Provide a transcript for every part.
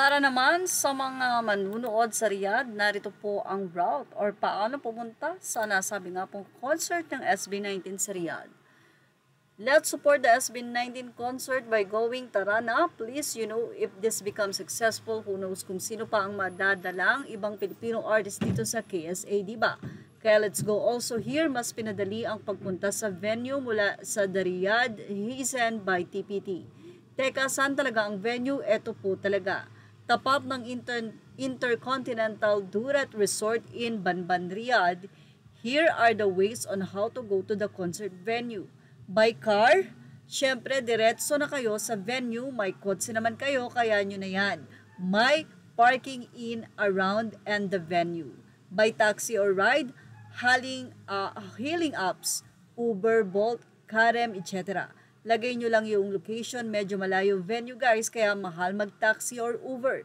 Para naman sa mga manunood sa Riyadh, narito po ang route or paano pumunta sa nasabi nga pong concert ng SB19 sa Riyadh. Let's support the SB19 concert by going. Tara na, please. If this becomes successful, who knows kung sino pa ang madadalang ibang Pilipino artist dito sa KSA, diba? Kaya let's go. Also here, mas pinadali ang pagpunta sa venue mula sa The Riyadh Hizan by TPT. Teka, saan talaga ang venue? Eto po talaga. Tapat ng Intercontinental Durat Resort in Banban, Riyadh. Here are the ways on how to go to the concert venue. By car, syempre diretso na kayo sa venue, may kotse naman kayo, kaya nyo na yan. May parking in, around, and the venue. By taxi or ride, hailing apps, Uber, Bolt, Karem, etc. Lagay nyo lang yung location, medyo malayo venue guys, kaya mahal mag-taxi or Uber.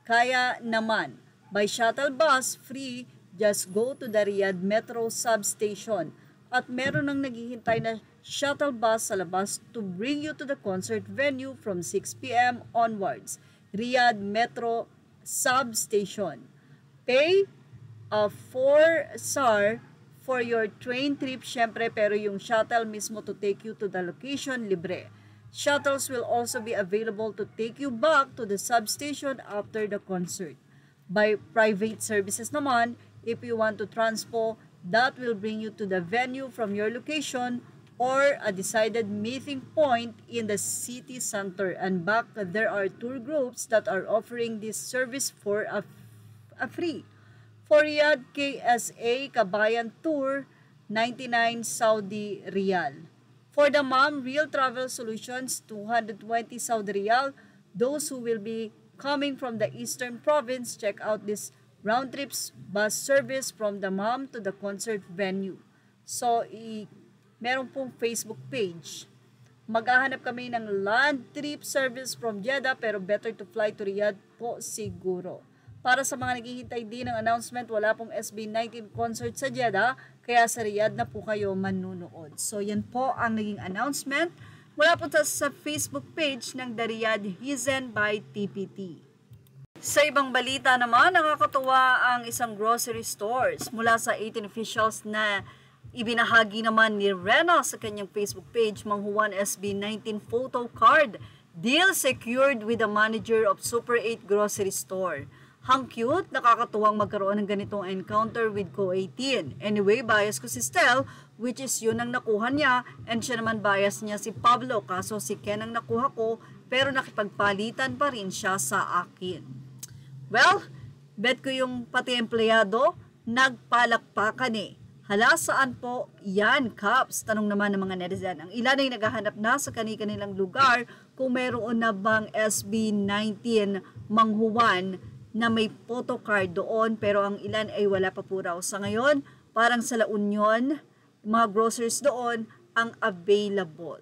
Kaya naman, by shuttle bus, free, just go to the Riyadh Metro substation. At meron nang naghihintay na shuttle bus sa labas to bring you to the concert venue from 6 p.m. onwards. Riyadh Metro substation. Pay 4 SAR for your train trip, syempre, pero yung shuttle mismo to take you to the location, libre. Shuttles will also be available to take you back to the substation after the concert. By private services naman, if you want to transpo, that will bring you to the venue from your location or a decided meeting point in the city center. And back, there are tour groups that are offering this service for a free. For Riyadh KSA Kabayan Tour, 99 Saudi Riyal. For the Mom Real Travel Solutions, 220 Saudi Riyal. Those who will be coming from the Eastern Province, check out this round trips bus service from the Mom to the concert venue. So, meron pong Facebook page. Maghahanap kami ng land trip service from Jeddah, pero better to fly to Riyadh po siguro. Para sa mga naghihintay din ng announcement, wala pong SB19 concert sa Jeddah, kaya sa Riyadh na po kayo manunood. So yan po ang naging announcement mula po sa Facebook page ng The Riyadh Hizan by TPT. Sa ibang balita naman, nakakatuwa ang isang grocery stores mula sa 18 officials na ibinahagi naman ni Rena sa kanyang Facebook page, Manghuan SB19 photo card. Deal secured with the manager of Super 8 grocery store. Hang cute, nakakatuwang magkaroon ng ganitong encounter with Co-18. Anyway, bias ko si Stel, which is yun ang nakuha niya, and siya naman bias niya si Pablo, kaso si Ken ang nakuha ko, pero nakipagpalitan pa rin siya sa akin. Well, bet ko yung pati empleyado, nagpalakpakan eh. Hala, saan po yan, Caps? Tanong naman ng mga netizen. Ang ilan ay naghahanap na sa kanilang lugar kung meron na bang SB19 Manghuan na may photocard doon, pero ang ilan ay wala pa po raw. Sa ngayon, parang sa La Union, mga groceries doon ang available.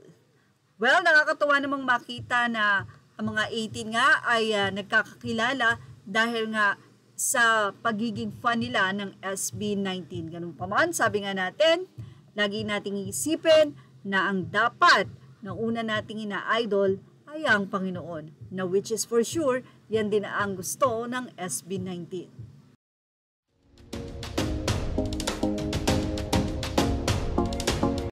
Well, nakakatuwa namang makita na ang mga 18 nga ay nagkakakilala dahil nga sa pagiging fan nila ng SB19. Ganun pa man, sabi nga natin, lagi nating iisipin na ang dapat na una nating ina-idol ay ang Panginoon, na which is for sure, yan din ang gusto ng SB19.